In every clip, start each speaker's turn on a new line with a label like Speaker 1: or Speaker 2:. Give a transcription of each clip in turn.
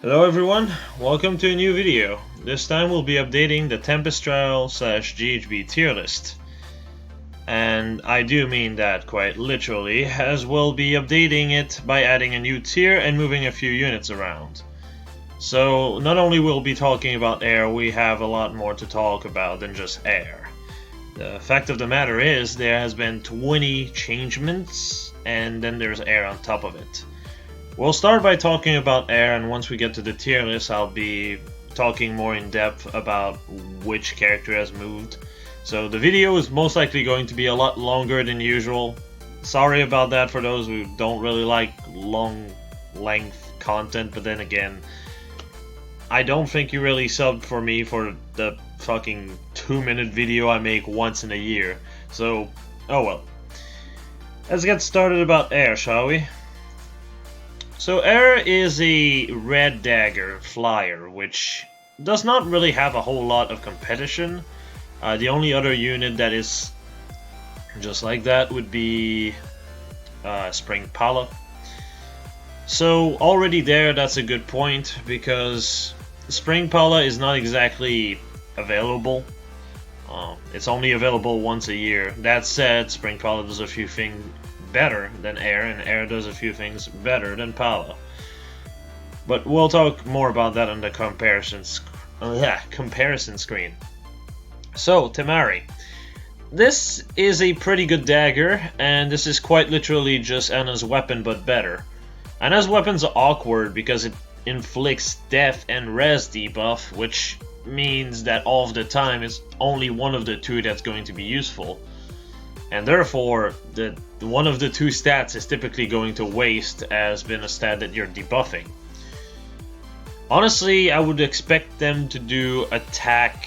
Speaker 1: Hello everyone, welcome to a new video. This time we'll be updating the Tempest Trial / GHB Tier List. And I do mean that quite literally, as we'll be updating it by adding a new tier and moving a few units around. So not only will we be talking about air, we have a lot more to talk about than just air. The fact of the matter is there has been 20 changements and then there's air on top of it. We'll start by talking about air, and once we get to the tier list, I'll be talking more in depth about which character has moved. So the video is most likely going to be a lot longer than usual. Sorry about that for those who don't really like long length content, but then again, I don't think you really subbed for me for the fucking 2-minute video I make once in a year. So, oh well. Let's get started about air, shall we? So Air is a red dagger flyer, which does not really have a whole lot of competition. The only other unit that is just like that would be Spring Pala. So already there, that's a good point, because Spring Pala is not exactly available. It's only available once a year. That said, Spring Pala does a few things better than Air, and Air does a few things better than Pala. But we'll talk more about that on the comparison screen. So, Temari. This is a pretty good dagger, and this is quite literally just Anna's weapon but better. Anna's weapon's awkward because it inflicts death and res debuff, which means that all of the time it's only one of the two that's going to be useful. And therefore, one of the two stats is typically going to waste as being a stat that you're debuffing. Honestly, I would expect them to do attack,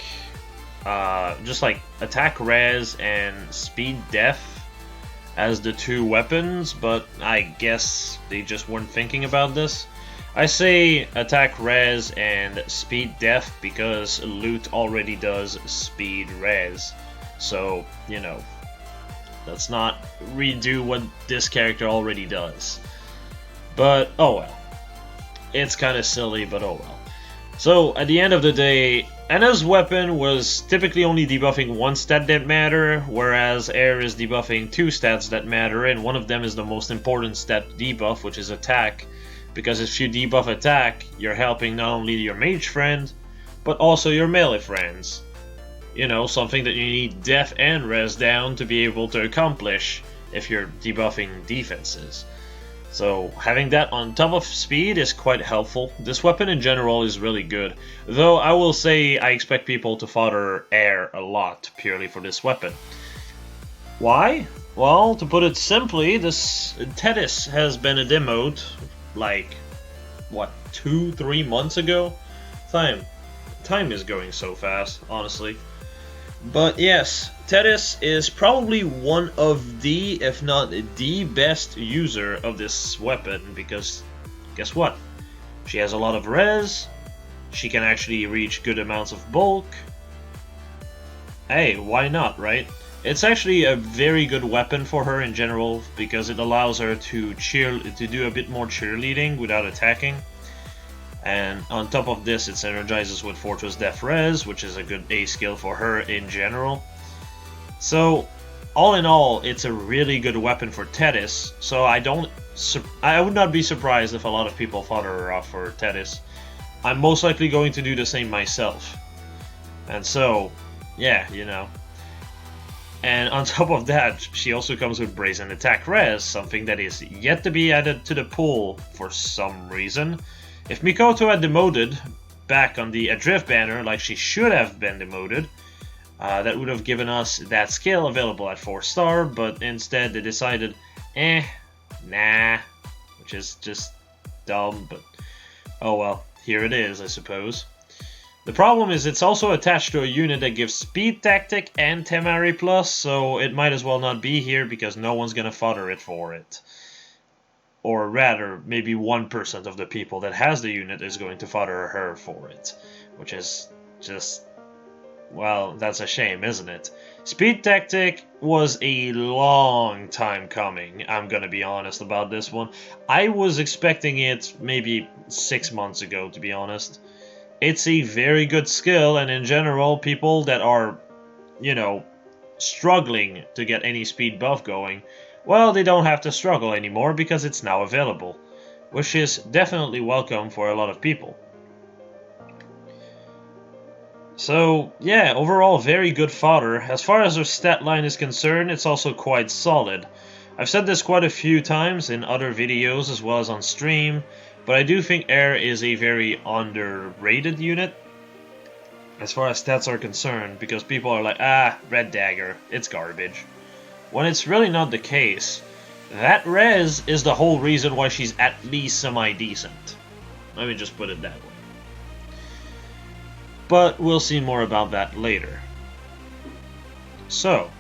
Speaker 1: just like attack res and speed death as the two weapons, but I guess they just weren't thinking about this. I say attack res and speed death because loot already does speed res, so, you know. Let's not redo what this character already does. But, oh well. It's kind of silly, but oh well. So, at the end of the day, Anna's weapon was typically only debuffing one stat that matter, whereas Air is debuffing two stats that matter, and one of them is the most important stat debuff, which is attack. Because if you debuff attack, you're helping not only your mage friend, but also your melee friends. You know, something that you need def and res down to be able to accomplish if you're debuffing defenses. So having that on top of speed is quite helpful. This weapon in general is really good, though I will say I expect people to fodder Air a lot purely for this weapon. Why? Well, to put it simply, this Tethys has been a demoed like, what, 2-3 months ago? Time is going so fast, honestly. But yes, Tethys is probably one of the, if not the best user of this weapon, because guess what? She has a lot of res, she can actually reach good amounts of bulk. Hey, why not, right? It's actually a very good weapon for her in general, because it allows her to do a bit more cheerleading without attacking. And on top of this, it synergizes with Fortress Def Res, which is a good A skill for her in general. So, all in all, it's a really good weapon for Tethys, so I would not be surprised if a lot of people fodder her off for Tethys. I'm most likely going to do the same myself. And so, yeah, you know. And on top of that, she also comes with Brazen Attack Res, something that is yet to be added to the pool for some reason. If Mikoto had demoted back on the Adrift banner like she should have been demoted, that would have given us that skill available at 4-star, but instead they decided, nah, which is just dumb, but oh well, here it is, I suppose. The problem is it's also attached to a unit that gives Speed Tactic and Temari Plus, so it might as well not be here because no one's gonna fodder it for it. Or rather, maybe 1% of the people that has the unit is going to fodder her for it. Which is just Well, that's a shame, isn't it? Speed Tactic was a long time coming, I'm gonna be honest about this one. I was expecting it maybe 6 months ago, to be honest. It's a very good skill, and in general, people that are, you know, struggling to get any speed buff going, well, they don't have to struggle anymore because it's now available, which is definitely welcome for a lot of people. So, yeah, overall very good fodder. As far as her stat line is concerned, it's also quite solid. I've said this quite a few times in other videos as well as on stream, but I do think Air is a very underrated unit as far as stats are concerned, because people are like, Red Dagger, it's garbage. When it's really not the case. That res is the whole reason why she's at least semi-decent. Let me just put it that way. But we'll see more about that later. So,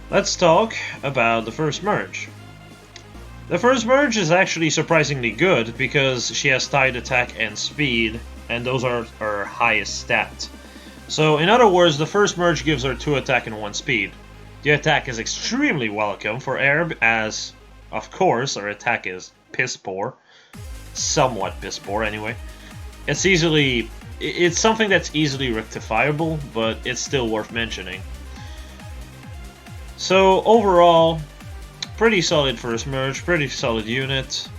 Speaker 1: let's talk about the first merge. The first merge is actually surprisingly good because she has tied attack and speed, and those are her highest stat. So in other words, the first merge gives her 2 attack and 1 speed. The attack is extremely welcome for Air, as of course her attack is piss poor. Somewhat piss poor anyway. It's something that's easily rectifiable, but it's still worth mentioning. So overall, pretty solid first merge, pretty solid unit.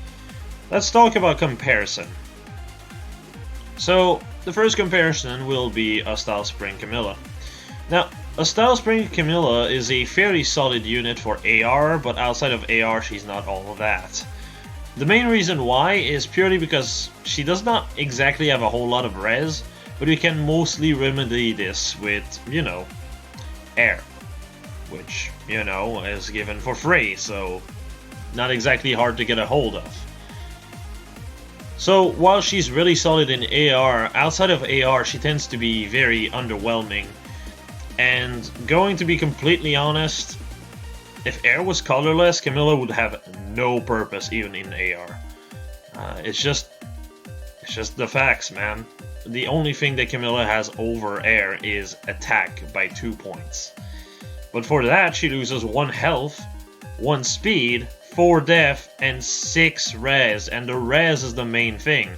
Speaker 1: Let's talk about comparison. So the first comparison will be Astral Spring Camilla. Now, Astral Spring Camilla is a fairly solid unit for AR, but outside of AR she's not all of that. The main reason why is purely because she does not exactly have a whole lot of res, but you can mostly remedy this with, you know, Air, which, you know, is given for free, so not exactly hard to get a hold of. So while she's really solid in AR, outside of AR she tends to be very underwhelming. And going to be completely honest, if Air was colorless, Camilla would have no purpose even in AR. It's just the facts, man. The only thing that Camilla has over Air is attack by 2 points. But for that, she loses 1 health, 1 speed, 4 def, and 6 res, and the res is the main thing.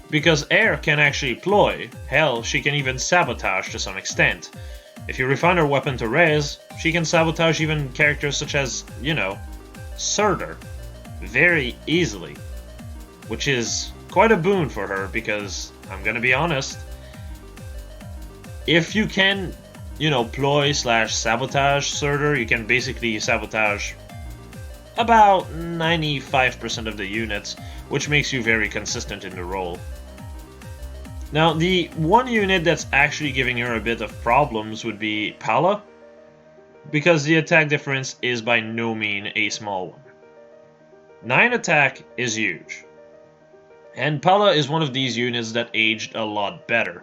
Speaker 1: Because Air can actually ploy, hell, she can even sabotage to some extent. If you refine her weapon to res, she can sabotage even characters such as, you know, Surtur, very easily. Which is quite a boon for her, because, I'm gonna be honest, if you can, you know, ploy / sabotage Surtur, you can basically sabotage about 95% of the units, which makes you very consistent in the role. Now, the one unit that's actually giving her a bit of problems would be Pala, because the attack difference is by no means a small one. 9 attack is huge, and Pala is one of these units that aged a lot better.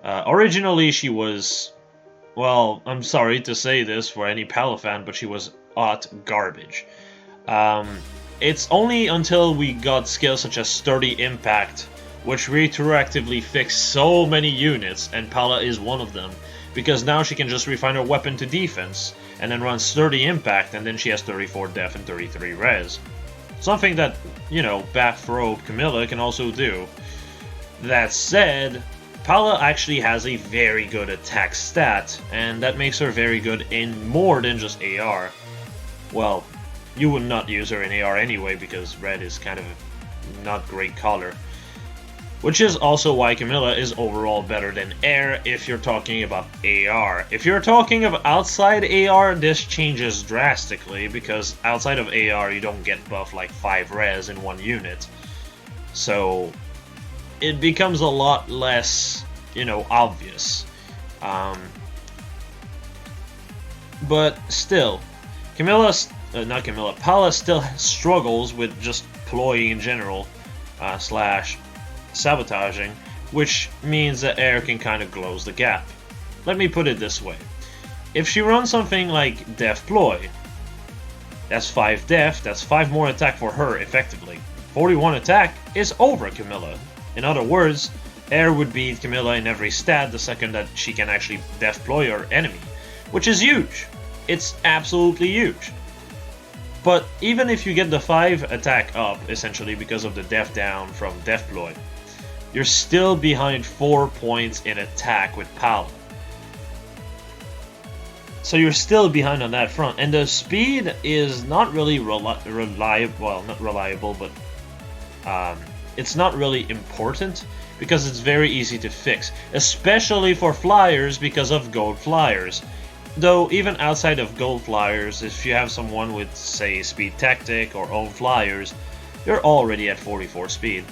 Speaker 1: Originally she was, well, I'm sorry to say this for any Pala fan, but she was hot garbage. It's only until we got skills such as Sturdy Impact, which retroactively fixed so many units, and Pala is one of them, because now she can just refine her weapon to defense, and then run Sturdy Impact, and then she has 34 def and 33 res. Something that, you know, Bathrobe Camilla can also do. That said, Pala actually has a very good attack stat, and that makes her very good in more than just AR. Well, you would not use her in AR anyway, because red is kind of not great color. Which is also why Camilla is overall better than Air if you're talking about AR. If you're talking of outside AR, this changes drastically, because outside of AR you don't get buff like 5 res in one unit. So it becomes a lot less, you know, obvious. But still, Pala still struggles with just ploying in general, / sabotaging, which means that Air can kind of close the gap. Let me put it this way. If she runs something like Def Ploy, that's 5 def, that's 5 more attack for her effectively. 41 attack is over Camilla. In other words, Air would beat Camilla in every stat the second that she can actually deploy her enemy, which is huge. It's absolutely huge. But even if you get the 5 attack up, essentially because of the def down from deploy, you're still behind 4 points in attack with Pala. So you're still behind on that front, and the speed is not really reliable. Well, not reliable, but it's not really important because it's very easy to fix, especially for flyers because of gold flyers. Though even outside of gold flyers, if you have someone with, say, speed tactic or own flyers, you're already at 44 speed.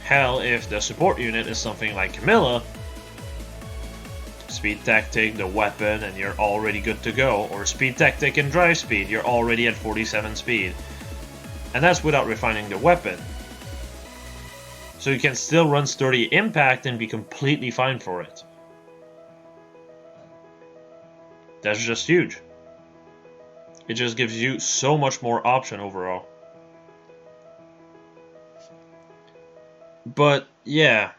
Speaker 1: Hell, if the support unit is something like Camilla, speed tactic, the weapon, and you're already good to go, or speed tactic and drive speed, you're already at 47 speed. And that's without refining the weapon. So you can still run sturdy impact and be completely fine for it. That's just huge. It just gives you so much more option overall. But yeah,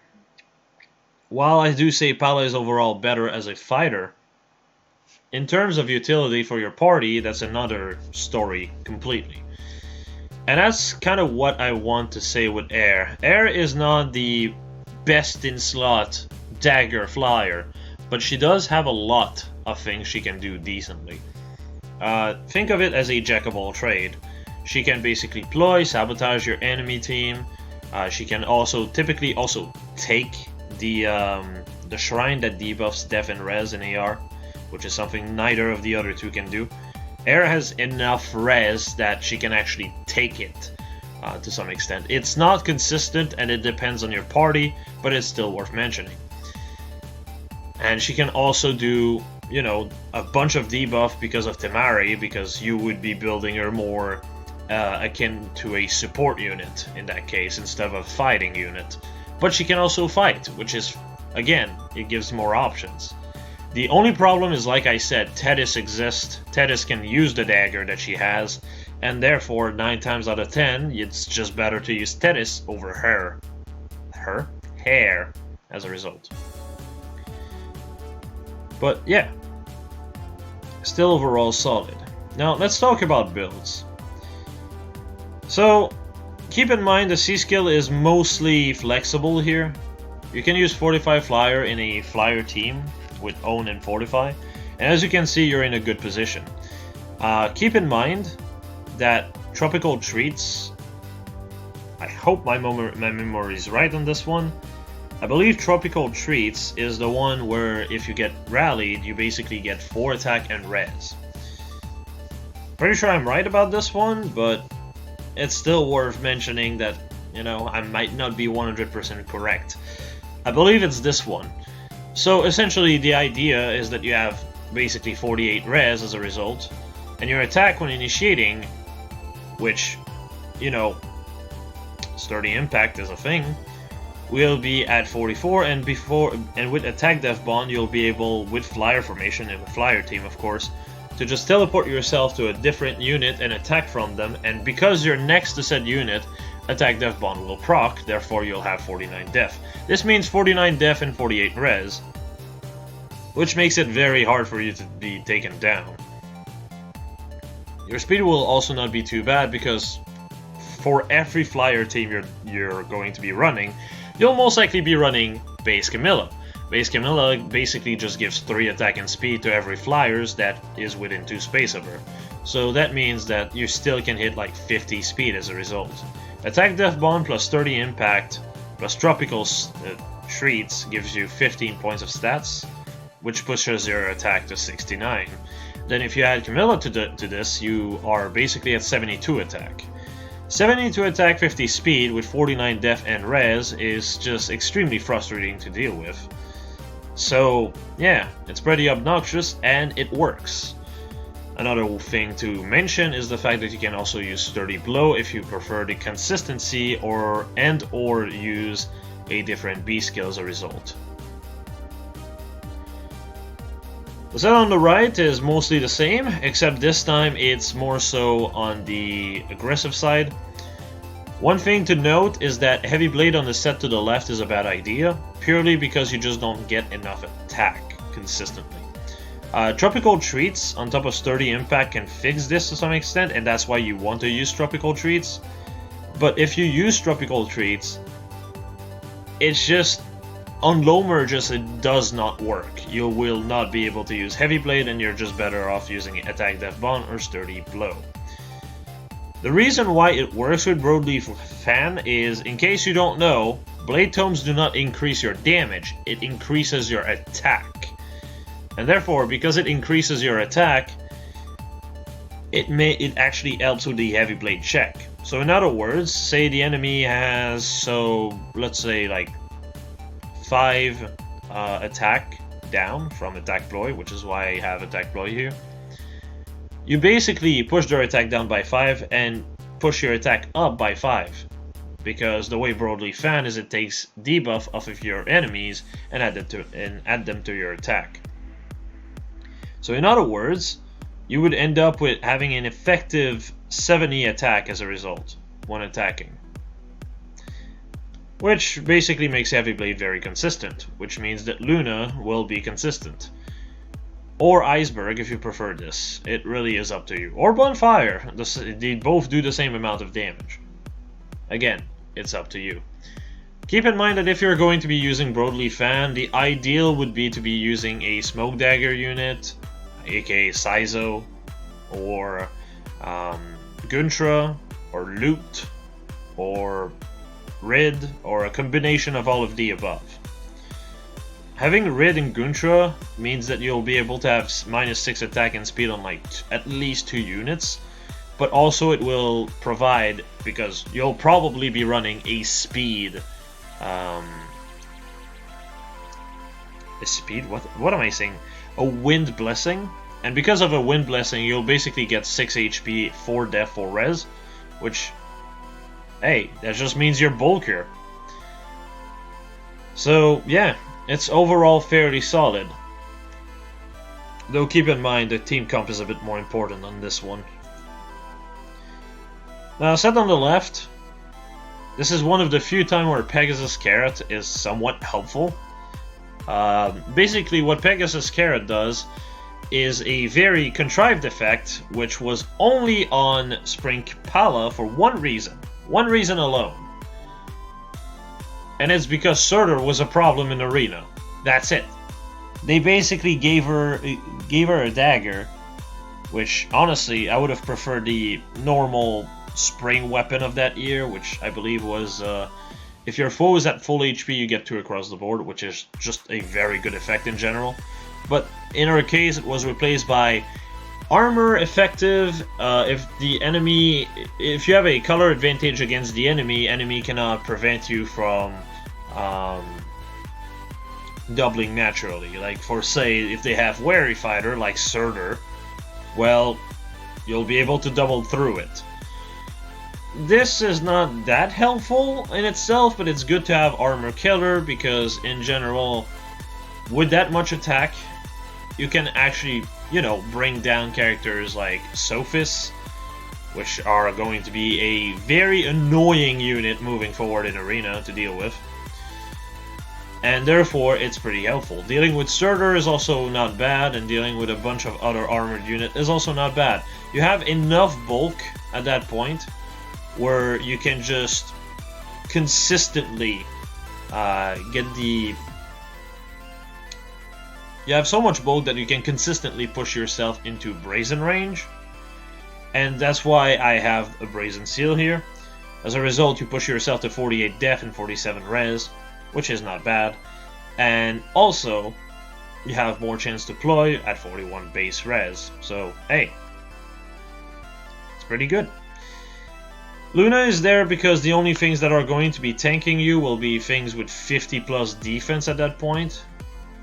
Speaker 1: while I do say Pala is overall better as a fighter, in terms of utility for your party, that's another story completely. And that's kind of what I want to say with Air. Air is not the best in slot dagger flyer, but she does have a lot of things she can do decently. Think of it as a jack of all trade. She can basically ploy, sabotage your enemy team. She can also typically also take the shrine that debuffs def and res in AR, which is something neither of the other two can do. Air has enough res that she can actually take it to some extent. It's not consistent and it depends on your party, but it's still worth mentioning. And she can also do, you know, a bunch of debuff because of Temari, because you would be building her more akin to a support unit in that case instead of a fighting unit. But she can also fight, which is, again, it gives more options. The only problem is, like I said, Tethys exists. Tethys can use the dagger that she has, and therefore 9 times out of 10 it's just better to use Tethys over her hair as a result. But yeah, still overall solid. Now let's talk about builds. So keep in mind the C skill is mostly flexible here. You can use Fortify Flyer in a flyer team with Own and Fortify, and as you can see, you're in a good position. Keep in mind that Tropical Treats, I hope my memory is right on this one. I believe Tropical Treats is the one where if you get rallied, you basically get 4 attack and res. Pretty sure I'm right about this one, but it's still worth mentioning that, you know, I might not be 100% correct. I believe it's this one. So essentially the idea is that you have basically 48 res as a result, and your attack when initiating, which, you know, sturdy impact is a thing, will be at 44, and with attack def bond you'll be able, with flyer formation and a flyer team of course, to just teleport yourself to a different unit and attack from them, and because you're next to said unit, attack def bond will proc, therefore you'll have 49 def. This means 49 def and 48 res, which makes it very hard for you to be taken down. Your speed will also not be too bad because for every flyer team you're going to be running, you'll most likely be running base Camilla. Base Camilla basically just gives 3 attack and speed to every flyers that is within 2 space of her. So that means that you still can hit like 50 speed as a result. Attack def bond plus 30 impact plus tropical treats gives you 15 points of stats, which pushes your attack to 69. Then if you add Camilla to this, you are basically at 72 attack. 72 attack, 50 speed with 49 def and res is just extremely frustrating to deal with. So yeah, it's pretty obnoxious and it works. Another thing to mention is the fact that you can also use Sturdy Blow if you prefer the consistency or use a different B skill as a result. The set on the right is mostly the same, except this time it's more so on the aggressive side. One thing to note is that Heavy Blade on the set to the left is a bad idea, purely because you just don't get enough attack consistently. Tropical Treats on top of Sturdy Impact can fix this to some extent, and that's why you want to use Tropical Treats. But if you use Tropical Treats, it's just, on low merges it does not work. You will not be able to use Heavy Blade, and you're just better off using Attack Def Bond or Sturdy Blow. The reason why it works with Broadleaf Fan is, in case you don't know, Blade Tomes do not increase your damage, it increases your attack. And therefore, because it increases your attack, it actually helps with the Heavy Blade check. So in other words, say the enemy has, so let's say like 5 attack down from Attack Ploy, which is why I have Attack Ploy here. You basically push their attack down by 5 and push your attack up by 5. Because the way Broadleaf Fan is, it takes debuff off of your enemies and add them to your attack. So in other words, you would end up with having an effective 70 attack as a result when attacking. Which basically makes Heavy Blade very consistent, which means that Luna will be consistent. Or Iceberg if you prefer this, it really is up to you. Or Bonfire, they both do the same amount of damage. Again, it's up to you. Keep in mind that if you're going to be using Broadleaf Fan, the ideal would be to be using a Smoke Dagger unit, aka Saizo, or Guntra, or Loot, or Rid, or a combination of all of the above. Having Rid and Guntra means that you'll be able to have -6 attack and speed on like at least 2 units, but also it will provide, because you'll probably be running a speed, what am I saying? A Wind Blessing, and because of a Wind Blessing, you'll basically get 6 HP, 4 def, 4 res, which, hey, that just means you're bulkier. So yeah, it's overall fairly solid. Though keep in mind that team comp is a bit more important on this one. Now, set on the left, this is one of the few times where Pegasus Carrot is somewhat helpful. Basically, what Pegasus Carrot does is a very contrived effect, which was only on Spring Pala for one reason alone. And it's because Surtur was a problem in Arena. That's it. They basically gave her a dagger, which honestly I would have preferred the normal spring weapon of that year, which I believe was if your foe is at full HP, you get 2 across the board, which is just a very good effect in general. But in her case, it was replaced by armor effective. If you have a color advantage against the enemy cannot prevent you from doubling naturally. Like for say, if they have Wary Fighter like Surtur, well, you'll be able to double through it. This is not that helpful in itself, but it's good to have Armor Killer because in general, with that much attack, you can actually, you know, bring down characters like Sophis, which are going to be a very annoying unit moving forward in Arena to deal with. And therefore, it's pretty helpful. Dealing with Surtur is also not bad, and dealing with a bunch of other armored units is also not bad. You have enough bulk at that point where you can just consistently get the... You have so much bulk that you can consistently push yourself into Brazen range, and that's why I have a Brazen Seal here. As a result, you push yourself to 48 def and 47 res, which is not bad, and also you have more chance to ploy at 41 base res, so hey, it's pretty good. Luna is there because the only things that are going to be tanking you will be things with 50 plus defense at that point,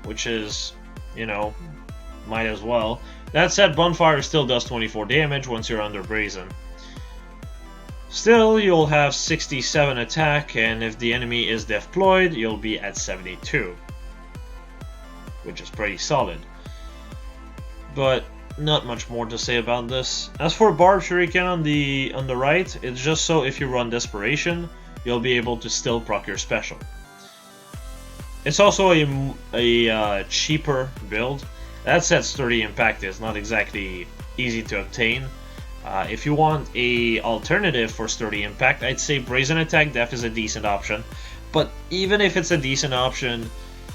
Speaker 1: which is, you know, might as well. That said, Bonfire still does 24 damage once you're under Brazen. Still, you'll have 67 attack, and if the enemy is deployed, you'll be at 72, which is pretty solid. But not much more to say about this. As for Barb Shuriken on the right, it's just so if you run Desperation, you'll be able to still proc your special. It's also a cheaper build. That said, Sturdy Impact is not exactly easy to obtain. If you want a alternative for Sturdy Impact, I'd say Brazen Attack Def is a decent option. But even if it's a decent option,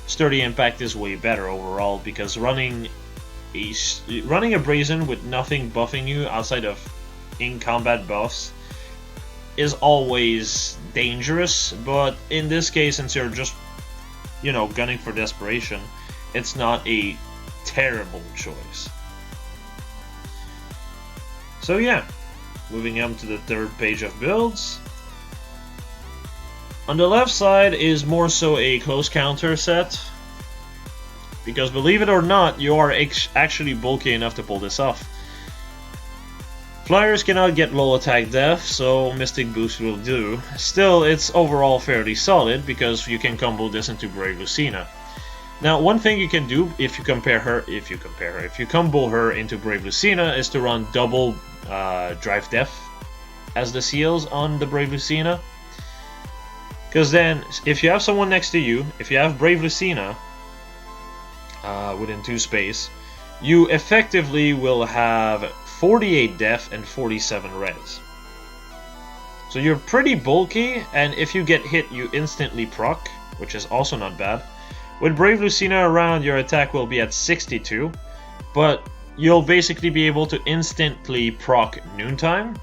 Speaker 1: Sturdy Impact is way better overall, because running a Brazen with nothing buffing you outside of in-combat buffs is always dangerous, but in this case, since you're just, you know, gunning for Desperation, it's not a terrible choice. So yeah, moving on to the third page of builds. On the left side is more so a close counter set, because believe it or not, you are actually bulky enough to pull this off. Flyers cannot get low attack def, so Mystic Boost will do. Still, it's overall fairly solid, because you can combo this into Brave Lucina. Now, one thing you can do if you combo her into Brave Lucina is to run double Drive Def as the seals on the Brave Lucina. Because then, if you have someone next to you, if you have Brave Lucina within 2 space, you effectively will have 48 def and 47 res. So you're pretty bulky, and if you get hit, you instantly proc, which is also not bad. With Brave Lucina around, your attack will be at 62, but you'll basically be able to instantly proc Noontime,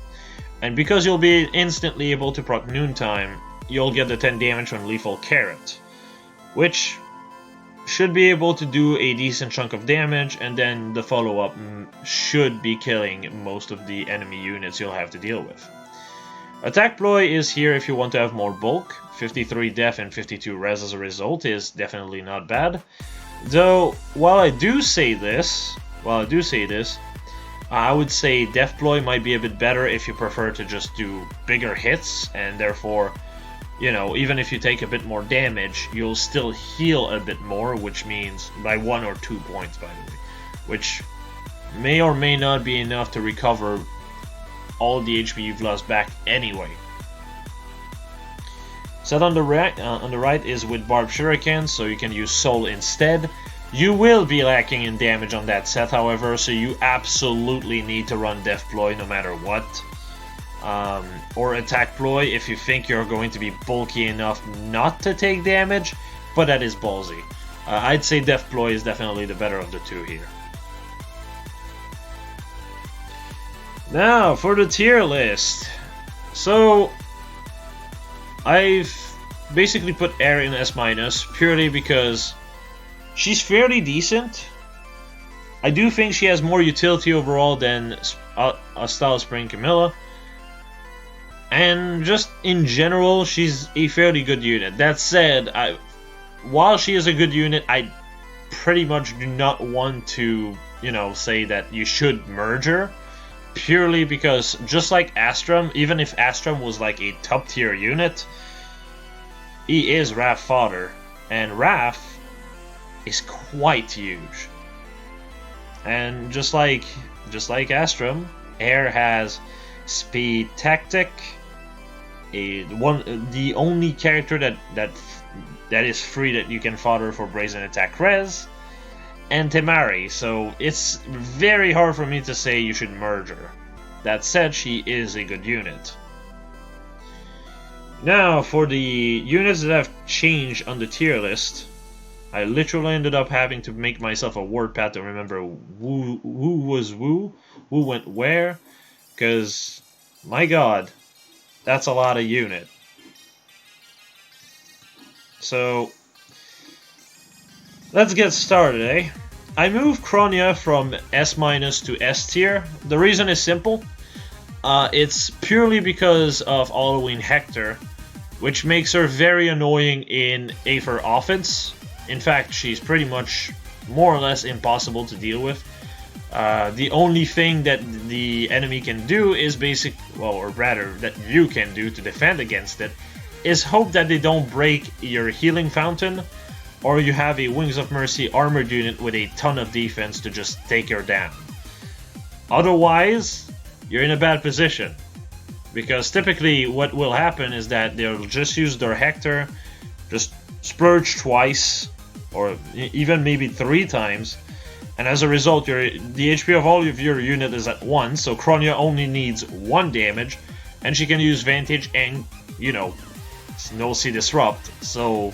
Speaker 1: and because you'll be instantly able to proc Noontime, you'll get the 10 damage on Lethal Carrot, which should be able to do a decent chunk of damage, and then the follow-up should be killing most of the enemy units you'll have to deal with. Attack Ploy is here if you want to have more bulk. 53 def and 52 res as a result is definitely not bad. Though, while I do say this, I would say Def Ploy might be a bit better if you prefer to just do bigger hits, and therefore, you know, even if you take a bit more damage, you'll still heal a bit more, which means by 1 or 2 points, by the way, which may or may not be enough to recover all the HP you've lost back anyway. Set on the right is with Barb Shuriken, so you can use Soul instead. You will be lacking in damage on that set, however, so you absolutely need to run Def Ploy no matter what. Or Attack Ploy if you think you're going to be bulky enough not to take damage, but that is ballsy. I'd say Def Ploy is definitely the better of the two here. Now, for the tier list. So, I've basically put Air in S- purely because she's fairly decent. I do think she has more utility overall than Style Spring Camilla. And just in general, she's a fairly good unit. That said, while she is a good unit, I pretty much do not want to, you know, say that you should merge her. Purely because, just like Astrum, even if Astrum was like a top tier unit, he is Wrath fodder, and Wrath is quite huge. And just like Astrum, Air has Speed Tactic, the only character that is free that you can fodder for Brazen Attack Res, and Temari, so it's very hard for me to say you should merge her. That said, she is a good unit. Now, for the units that have changed on the tier list, I literally ended up having to make myself a word pad to remember who was who went where, because, my god, that's a lot of unit. So, let's get started, eh? I moved Kronia from S- to S tier. The reason is simple. It's purely because of Halloween Hector, which makes her very annoying in Aether offense. In fact, she's pretty much more or less impossible to deal with. The only thing that the enemy can do is or rather, that you can do to defend against it, is hope that they don't break your healing fountain, or you have a Wings of Mercy armored unit with a ton of defense to just take her down. Otherwise, you're in a bad position. Because typically what will happen is that they'll just use their Hector, just splurge twice, or even maybe 3 times, and as a result the HP of all of your unit is at 1, so Kronia only needs 1 damage, and she can use Vantage and, you know, no see Disrupt, so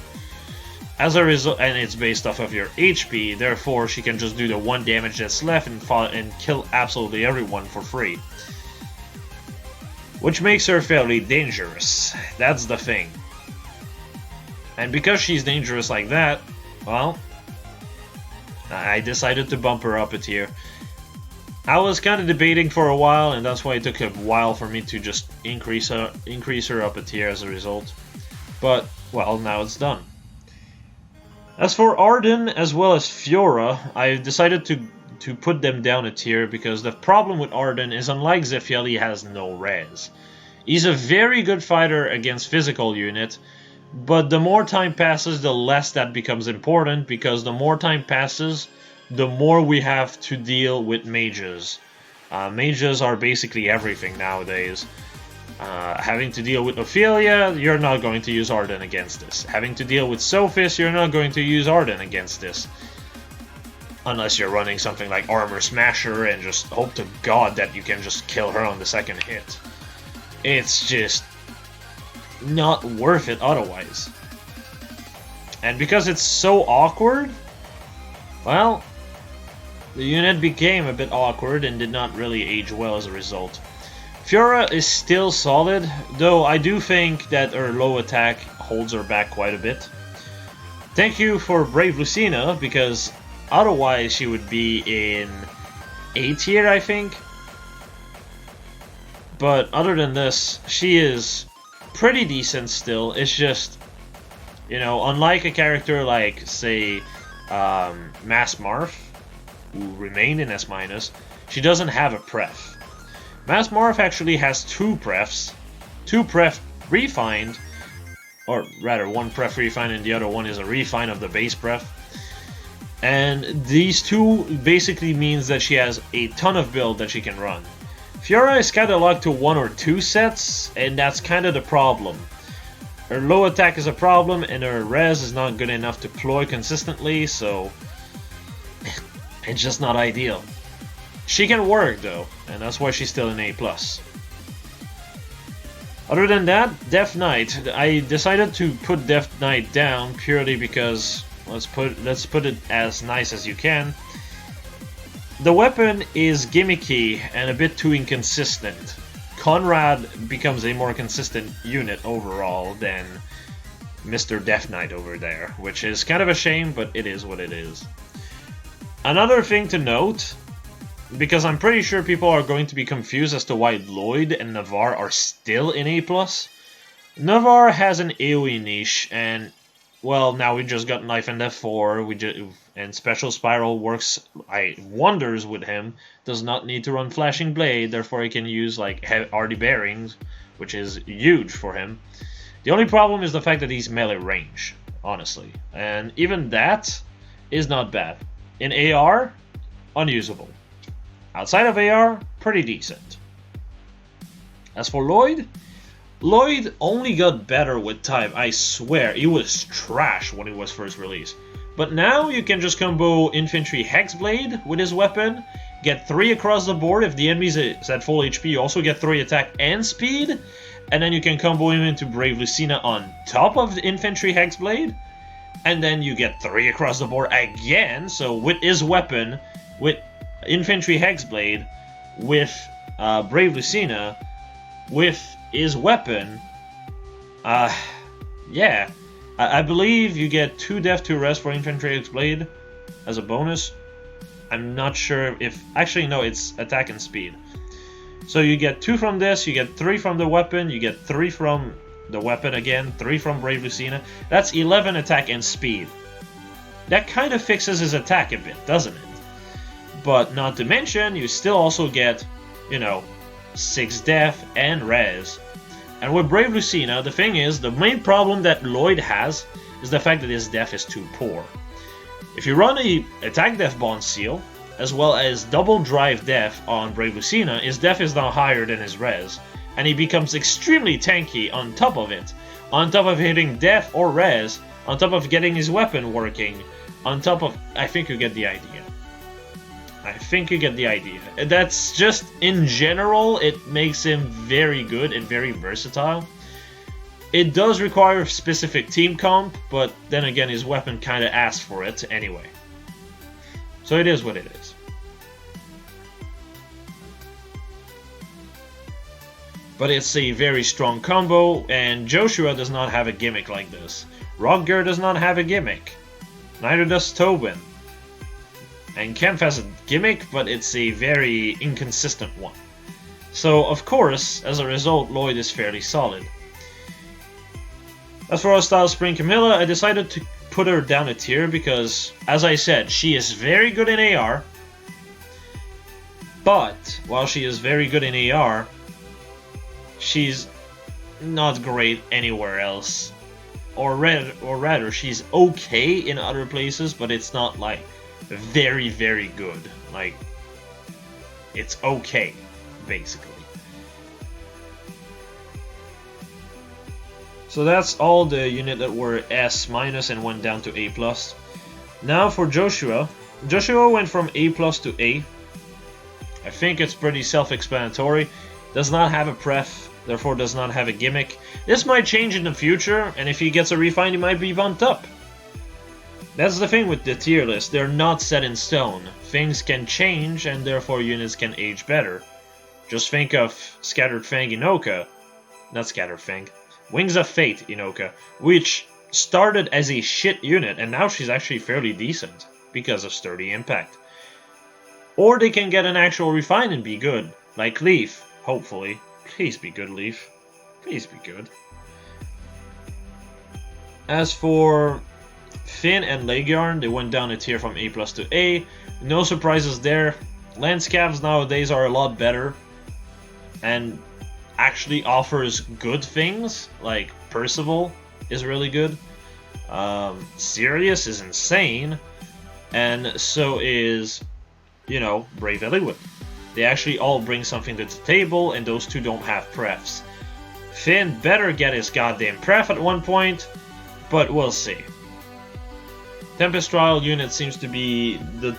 Speaker 1: as a result, and it's based off of your HP, therefore she can just do the 1 damage that's left and kill absolutely everyone for free. Which makes her fairly dangerous, that's the thing. And because she's dangerous like that, well, I decided to bump her up a tier. I was kind of debating for a while, and that's why it took a while for me to just increase her up a tier as a result. But, well, now it's done. As for Arden as well as Fiora, I decided to put them down a tier because the problem with Arden is, unlike Zephiel, he has no res. He's a very good fighter against physical units, but the more time passes, the less that becomes important, because the more time passes, the more we have to deal with mages. Mages are basically everything nowadays. Having to deal with Ophelia, you're not going to use Arden against this. Having to deal with Sophis, you're not going to use Arden against this. Unless you're running something like Armor Smasher and just hope to God that you can just kill her on the second hit. It's just not worth it otherwise. And because it's so awkward, well, the unit became a bit awkward and did not really age well as a result. Fiora is still solid, though I do think that her low attack holds her back quite a bit. Thank you for Brave Lucina, because otherwise she would be in A tier, I think. But other than this, she is pretty decent still. It's just, you know, unlike a character like, say, Mass Marth, who remained in S-, she doesn't have a pref. Mass Marth actually has 2 prefs, 2 pref refined, or rather 1 pref refined and the other one is a refine of the base pref. And these 2 basically means that she has a ton of build that she can run. Fiora is kinda locked to 1 or 2 sets, and that's kinda the problem. Her low attack is a problem, and her res is not good enough to ploy consistently, so it's just not ideal. She can work though, and that's why she's still in A+. Other than that, Death Knight. I decided to put Death Knight down purely because, let's put it as nice as you can. The weapon is gimmicky and a bit too inconsistent. Conrad becomes a more consistent unit overall than Mr. Death Knight over there, which is kind of a shame, but it is what it is. Another thing to note, because I'm pretty sure people are going to be confused as to why Lloyd and Navarre are still in A+. Navarre has an AoE niche, and, well, now we just got Knife and Death 4, and Special Spiral works wonders with him, does not need to run Flashing Blade, therefore he can use, like, Hardy Bearings, which is huge for him. The only problem is the fact that he's melee range, honestly, and even that is not bad. In AR, unusable. Outside of AR, pretty decent. As for Lloyd, Lloyd only got better with time. I swear, he was trash when he was first released. But now you can just combo Infantry Hexblade with his weapon, get 3 across the board. If the enemy is at full HP, you also get 3 attack and speed. And then you can combo him into Brave Lucina on top of the Infantry Hexblade. And then you get 3 across the board again. So with his weapon, with Infantry Hexblade, with Brave Lucina, with his weapon, yeah, I believe you get 2 death, 2 rest for Infantry Hexblade as a bonus. I'm not sure if, actually no, it's attack and speed. So you get 2 from this, you get 3 from the weapon, you get 3 from the weapon again, 3 from Brave Lucina. That's 11 attack and speed. That kind of fixes his attack a bit, doesn't it? But not to mention, you still also get, you know, 6 death and res. And with Brave Lucina, the thing is, the main problem that Lloyd has is the fact that his death is too poor. If you run a attack death bond seal, as well as double drive def on Brave Lucina, his def is now higher than his res, and he becomes extremely tanky on top of it. On top of hitting def or res, on top of getting his weapon working, on top of... I think you get the idea. I think you get the idea. That's just, in general, it makes him very good and very versatile. It does require specific team comp, but then again, his weapon kind of asks for it anyway. So it is what it is. But it's a very strong combo, and Joshua does not have a gimmick like this. Rodger does not have a gimmick. Neither does Tobin. And Kempf has a gimmick, but it's a very inconsistent one. So, of course, as a result, Lloyd is fairly solid. As for our style Spring Camilla, I decided to put her down a tier because, as I said, she is very good in AR. But, while she is very good in AR, she's not great anywhere else. Or rather, she's okay in other places, but it's not like very, very good. Like, it's okay, basically. So that's all the units that were S- and went down to A+. Now for Joshua. Joshua went from A+ to A. I think it's pretty self-explanatory. Does not have a pref, therefore does not have a gimmick. This might change in the future, and if he gets a refine, he might be bumped up. That's the thing with the tier list, they're not set in stone. Things can change, and therefore units can age better. Just think of Scattered Fang Inoka. Not Scattered Fang. Wings of Fate Inoka, which started as a shit unit, and now she's actually fairly decent, because of Sturdy Impact. Or they can get an actual refine and be good, like Leaf, hopefully. Please be good, Leaf. Please be good. As for Finn and Leguarn, they went down a tier from A+ to A. No surprises there. Landscabs nowadays are a lot better and actually offers good things, like Percival is really good. Sirius is insane, and so is, you know, Brave Eliwood. They actually all bring something to the table, and those two don't have prefs. Finn better get his goddamn pref at one point, but we'll see. Tempest Trial unit seems to be the...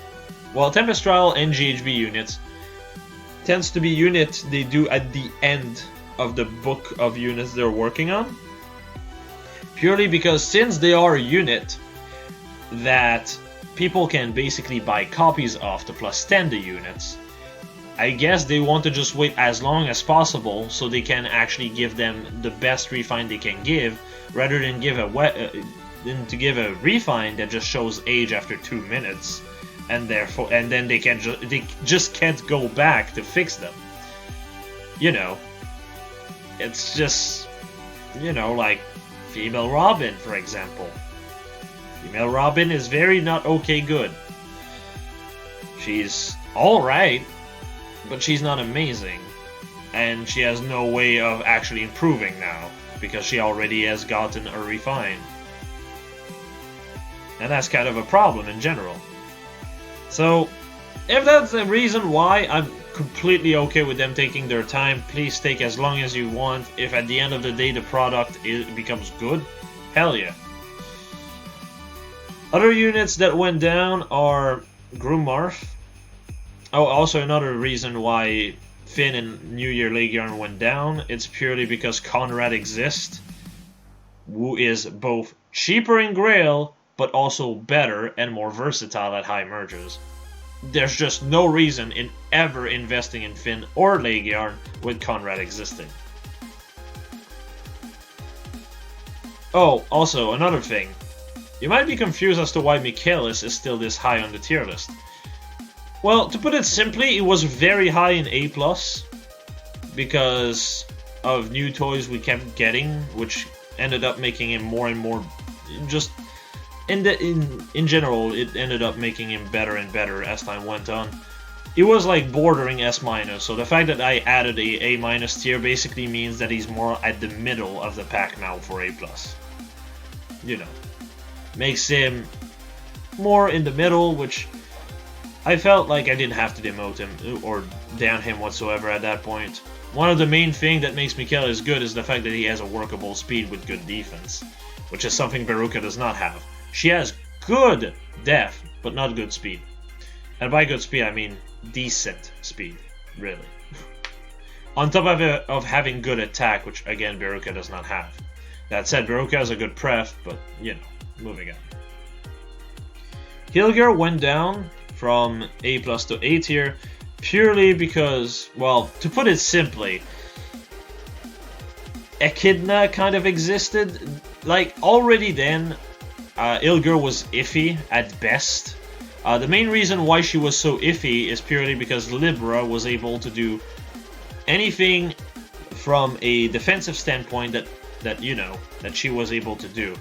Speaker 1: Well, Tempest Trial and GHB units tends to be units they do at the end of the book of units they're working on. Purely because since they are a unit that people can basically buy copies of to plus 10 the units, I guess they want to just wait as long as possible so they can actually give them the best refine they can give, rather than give a refine that just shows age after 2 minutes, and then they just can't go back to fix them. You know, it's just, you know, like Female Robin, for example. Female Robin is very not okay good. She's alright, but she's not amazing, and she has no way of actually improving now, because she already has gotten a refine. And that's kind of a problem in general. So, if that's the reason why, I'm completely okay with them taking their time. Please take as long as you want. If at the end of the day the product becomes good, hell yeah. Other units that went down are Groomarth. Oh, also another reason why Finn and New Year Leguarn went down, it's purely because Conrad exists, who is both cheaper in Grail, but also better and more versatile at high merges. There's just no reason in ever investing in Finn or Leguarn with Conrad existing. Oh, also, another thing. You might be confused as to why Michaelis is still this high on the tier list. Well, to put it simply, it was very high in A+, because of new toys we kept getting, which ended up making him more and more, just in general, it ended up making him better and better as time went on. It was like bordering S-, so the fact that I added a A- tier basically means that he's more at the middle of the pack now for A+. You know, makes him more in the middle, which I felt like I didn't have to demote him or down him whatsoever at that point. One of the main things that makes Michaela good is the fact that he has a workable speed with good defense, which is something Veruca does not have. She has good def, but not good speed. And by good speed, I mean decent speed, really. On top of having good attack, which again Veruca does not have. That said, Veruca has a good pref, but you know, moving on. Heyyyy went down from A+ to A tier purely because, well, to put it simply, Echidna kind of existed. Like, already then, Heyyyy was iffy at best. The main reason why she was so iffy is purely because Libra was able to do anything from a defensive standpoint that she was able to do.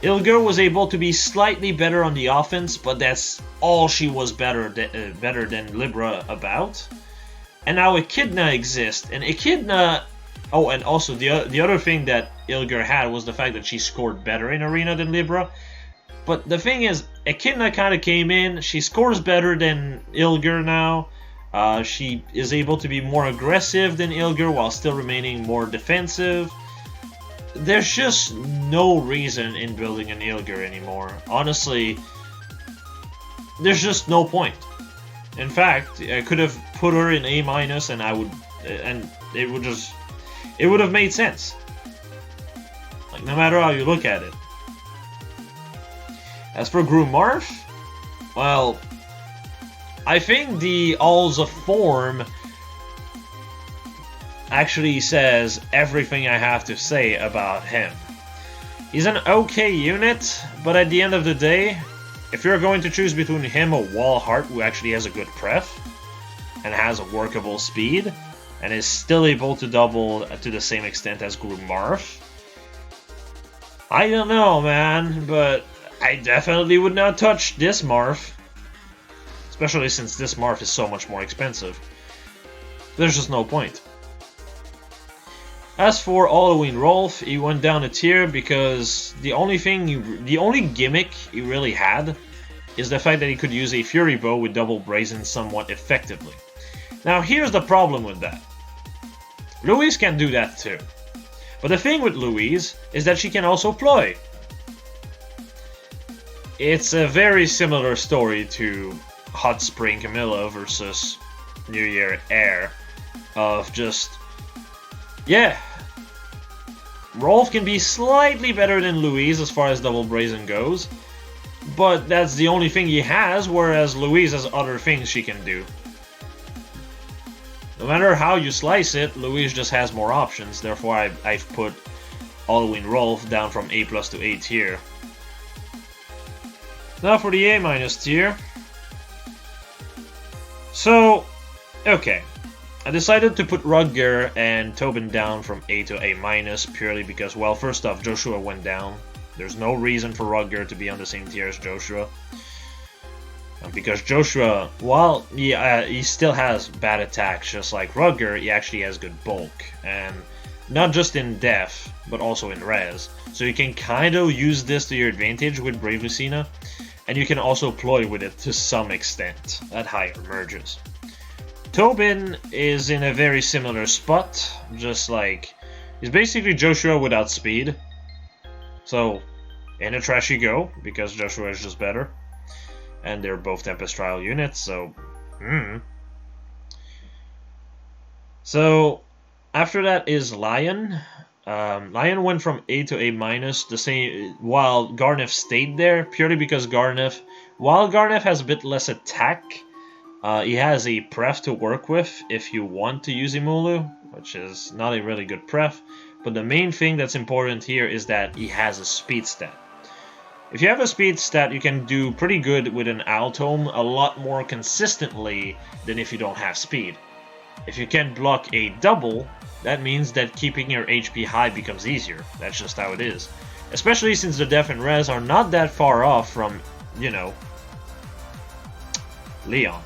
Speaker 1: Heyyyy was able to be slightly better on the offense, but that's all she was better than Libra about. And now Echidna exists, and Echidna... Oh, and also the other thing that Heyyyy had was the fact that she scored better in Arena than Libra. But the thing is, Echidna kind of came in, she scores better than Heyyyy now. She is able to be more aggressive than Heyyyy while still remaining more defensive. There's just no reason in building an Heyyyy anymore. Honestly, there's just no point. In fact, I could have put her in A- and it would have made sense. Like, no matter how you look at it. As for Groomarth, well, I think the Alls of Form actually says everything I have to say about him. He's an okay unit, but at the end of the day, if you're going to choose between him or Wallheart, who actually has a good pref, and has a workable speed, and is still able to double to the same extent as Groomarth, I don't know, man, but I definitely would not touch this Marth. Especially since this Marth is so much more expensive. There's just no point. As for Halloween Rolf, he went down a tier because the only gimmick he really had is the fact that he could use a Fury Bow with double brazen somewhat effectively. Now here's the problem with that. Louise can do that too. But the thing with Louise is that she can also ploy. It's a very similar story to Hot Spring Camilla versus New Year Air of just, yeah, Rolf can be slightly better than Louise as far as double brazen goes, but that's the only thing he has, whereas Louise has other things she can do. No matter how you slice it, Louise just has more options, therefore I've put Halloween Rolf down from A+ to A tier. Now for the A- tier. So, okay. I decided to put Rutger and Tobin down from A to A- purely because, well, first off, Joshua went down. There's no reason for Rutger to be on the same tier as Joshua. Because Joshua, while he still has bad attacks, just like Rutger, he actually has good bulk. And not just in def, but also in res. So you can kind of use this to your advantage with Brave Lucina. And you can also ploy with it to some extent at higher merges. Tobin is in a very similar spot, just like he's basically Joshua without speed. So in a trash you go, because Joshua is just better. And they're both Tempest Trial units, so So after that is Lion. Lion went from A to A-, the same, while Garneth stayed there, purely because while Garneth has a bit less attack, he has a pref to work with if you want to use Imulu, which is not a really good pref, but the main thing that's important here is that he has a speed stat. If you have a speed stat, you can do pretty good with an Altom a lot more consistently than if you don't have speed. If you can block a double, that means that keeping your HP high becomes easier. That's just how it is. Especially since the def and res are not that far off from, Leon.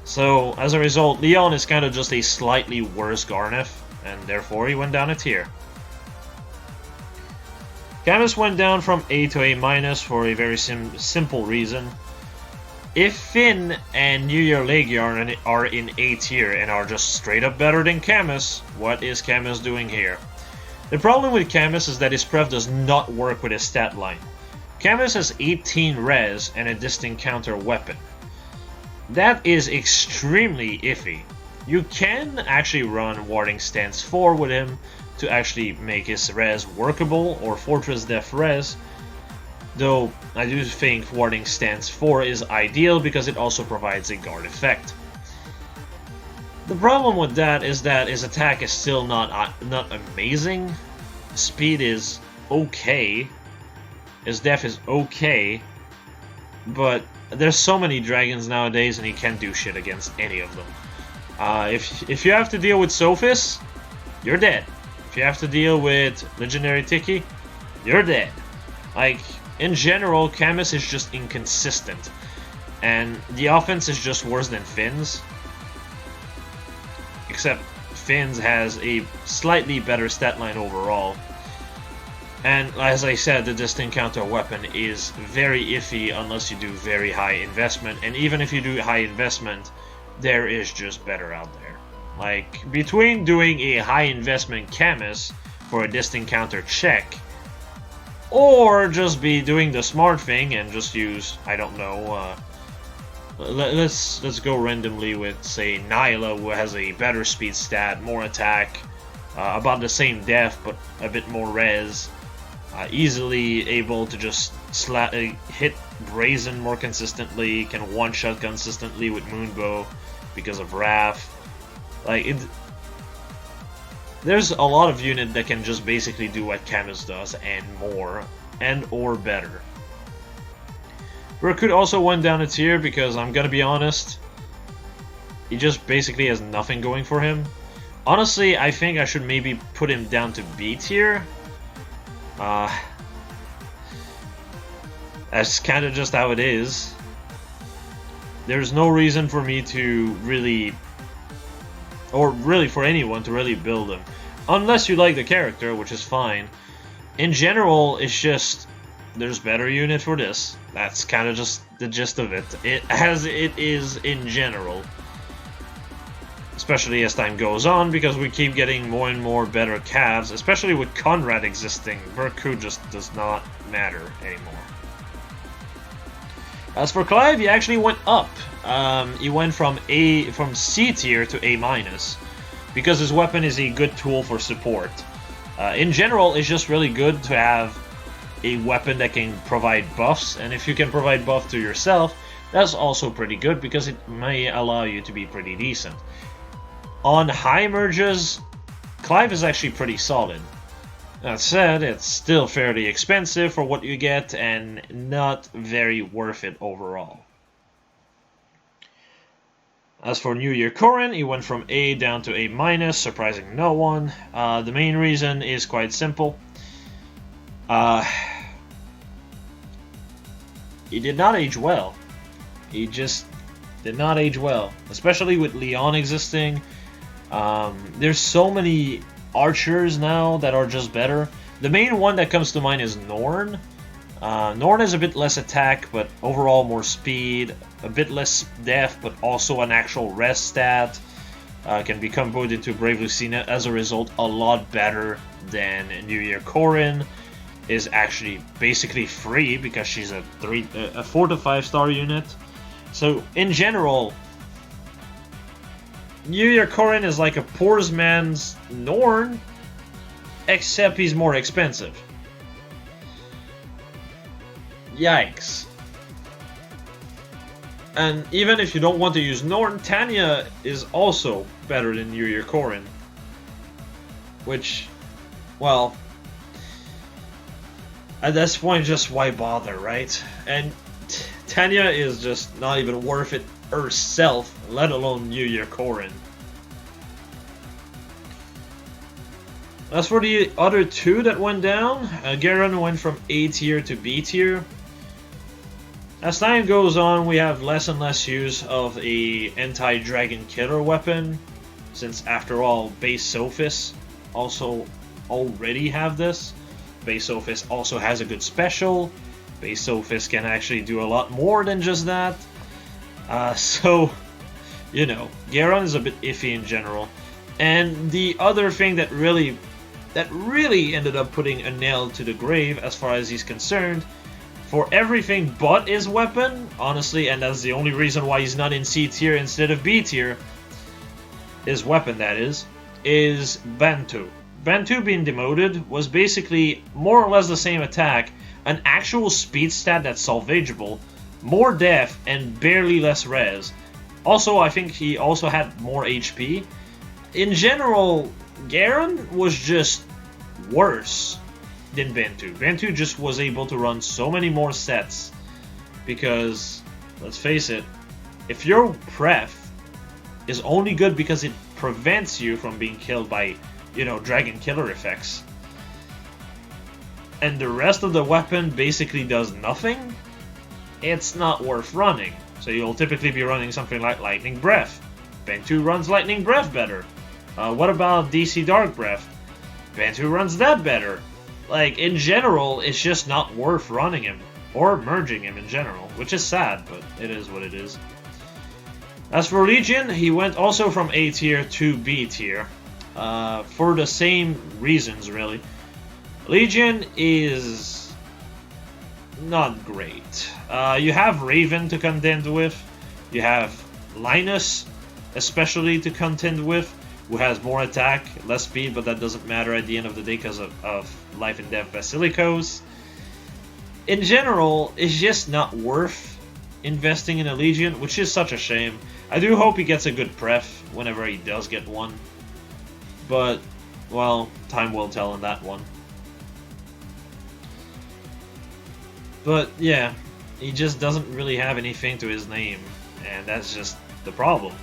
Speaker 1: So, as a result, Leon is kind of just a slightly worse Garneth, and therefore he went down a tier. Camus went down from A to A- for a very simple reason. If Finn and New Year Legion are in A tier and are just straight up better than Camus, what is Camus doing here? The problem with Camus is that his pref does not work with his stat line. Camus has 18 res and a distinct counter weapon. That is extremely iffy. You can actually run Warding Stance 4 with him to actually make his res workable, or Fortress Def res, though I do think Warding Stance 4 is ideal because it also provides a guard effect. The problem with that is that his attack is still not amazing. Speed is okay. His def is okay. But there's so many dragons nowadays and he can't do shit against any of them. If you have to deal with Sophis, you're dead. If you have to deal with Legendary Tiki, you're dead. Like, in general, Camus is just inconsistent. And the offense is just worse than Finn's. Except Finn's has a slightly better stat line overall. And as I said, the distinct counter weapon is very iffy unless you do very high investment. And even if you do high investment, there is just better out there. Like, between doing a high investment Camus for a distinct counter check, or just be doing the smart thing and just use, I don't know, let's go randomly with, say, Nyla, who has a better speed stat, more attack, about the same def but a bit more res, easily able to just hit Brazen more consistently, can one-shot consistently with Moonbow because of Wrath. Like, there's a lot of unit that can just basically do what Camus does and more, and or better. Berkut also went down a tier because, I'm gonna be honest, he just basically has nothing going for him. Honestly, I think I should maybe put him down to B tier. That's kind of just how it is. There's no reason for me to really, or really for anyone to really build him. Unless you like the character, which is fine. In general, it's just, there's better unit for this. That's kind of just the gist of it. As it is in general. Especially as time goes on, because we keep getting more and more better calves, especially with Conrad existing. Berkut just does not matter anymore. As for Clive, he actually went up. He went from C tier to A-, because his weapon is a good tool for support. In general, it's just really good to have a weapon that can provide buffs, and if you can provide buff to yourself, that's also pretty good because it may allow you to be pretty decent. On high merges, Clive is actually pretty solid. That said, it's still fairly expensive for what you get and not very worth it overall. As for New Year Corrin, he went from A down to A-, surprising no one. The main reason is quite simple. He did not age well. He just did not age well, especially with Leon existing. There's so many archers now that are just better. The main one that comes to mind is Norn. Norn is a bit less attack, but overall more speed, a bit less def, but also an actual res stat. Can be comboed into Brave Lucina as a result, a lot better than New Year Corrin. Is actually basically free because she's a 4 to 5 star unit. So in general, New Year Corrin is like a poor man's Norn, except he's more expensive. Yikes. And even if you don't want to use Norn, Tanya is also better than New Year Corrin. Which, well, at this point, just why bother, right? And Tanya is just not even worth it herself, let alone New Year Corrin. As for the other two that went down, Garen went from A tier to B tier. As time goes on, we have less and less use of a anti-dragon killer weapon, since after all, base Sophis also already have this. Base Sophis also has a good special. Base Sophis can actually do a lot more than just that. So, you know, Garon is a bit iffy in general. And the other thing that really ended up putting a nail to the grave as far as he's concerned, for everything but his weapon, honestly, and that's the only reason why he's not in C tier instead of B tier, his weapon that is Bantu. Bantu being demoted was basically more or less the same attack, an actual speed stat that's salvageable, more def, and barely less res. Also, I think he also had more HP. In general, Garen was just worse than Bantu. Bantu just was able to run so many more sets because, let's face it, if your pref is only good because it prevents you from being killed by, you know, dragon killer effects, and the rest of the weapon basically does nothing, it's not worth running. So you'll typically be running something like Lightning Breath. Bantu runs Lightning Breath better. What about DC Dark Breath? Bantu runs that better. Like, in general, it's just not worth running him, or merging him in general, which is sad, but it is what it is. As for Legion, he went also from A tier to B tier, for the same reasons, really. Legion is not great. You have Raven to contend with, you have Linus especially to contend with, who has more attack, less speed, but that doesn't matter at the end of the day because of Life and Death Basilicos. In general, it's just not worth investing in a Legion, which is such a shame. I do hope he gets a good pref whenever he does get one. But, well, time will tell on that one. But, yeah, he just doesn't really have anything to his name, and that's just the problem.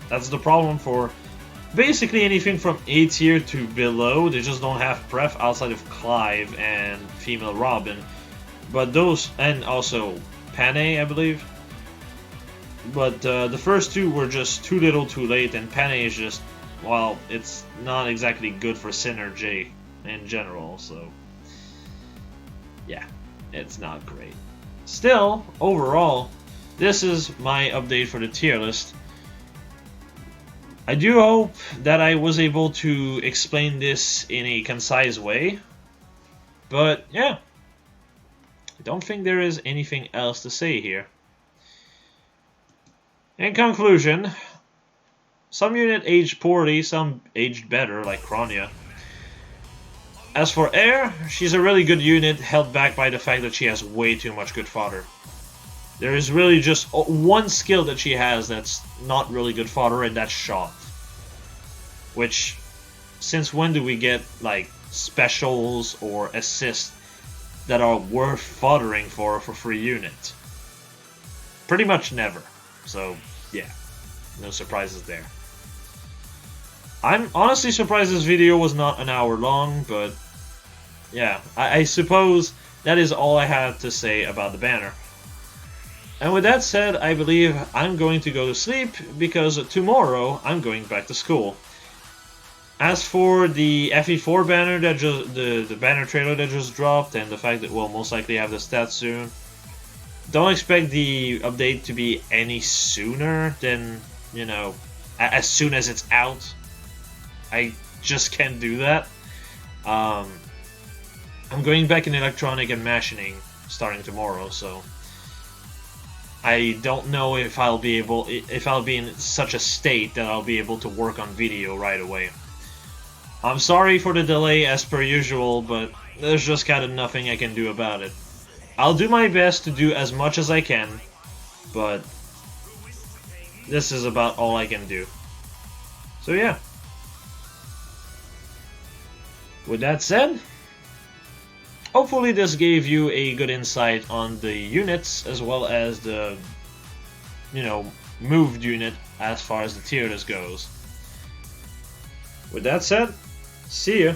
Speaker 1: That's the problem for basically anything from A tier to below. They just don't have pref outside of Clive and Female Robin. But those, and also Panay, I believe. But the first two were just too little too late, and Panay is just, well, it's not exactly good for synergy in general, so yeah, it's not great. Still, overall, this is my update for the tier list. I do hope that I was able to explain this in a concise way, but yeah, I don't think there is anything else to say here. In conclusion, some unit aged poorly, some aged better, like Kronia. As for Air, she's a really good unit, held back by the fact that she has way too much good fodder. There is really just one skill that she has that's not really good fodder, and that's Shot. Which, since when do we get, like, specials or assists that are worth foddering for free unit? Pretty much never. So, yeah, no surprises there. I'm honestly surprised this video was not an hour long, but yeah, I suppose that is all I had to say about the banner. And with that said, I believe I'm going to go to sleep, because tomorrow I'm going back to school. As for the FE4 banner that just the banner trailer that just dropped, and the fact that we'll most likely have the stats soon, don't expect the update to be any sooner than, you know, as soon as it's out. I just can't do that. I'm going back in electronic and machining starting tomorrow, so I don't know if I'll be in such a state that I'll be able to work on video right away. I'm sorry for the delay as per usual, but there's just kind of nothing I can do about it. I'll do my best to do as much as I can, but this is about all I can do. So yeah. With that said, hopefully this gave you a good insight on the units as well as the, you know, moved unit as far as the tier list goes. With that said, see ya.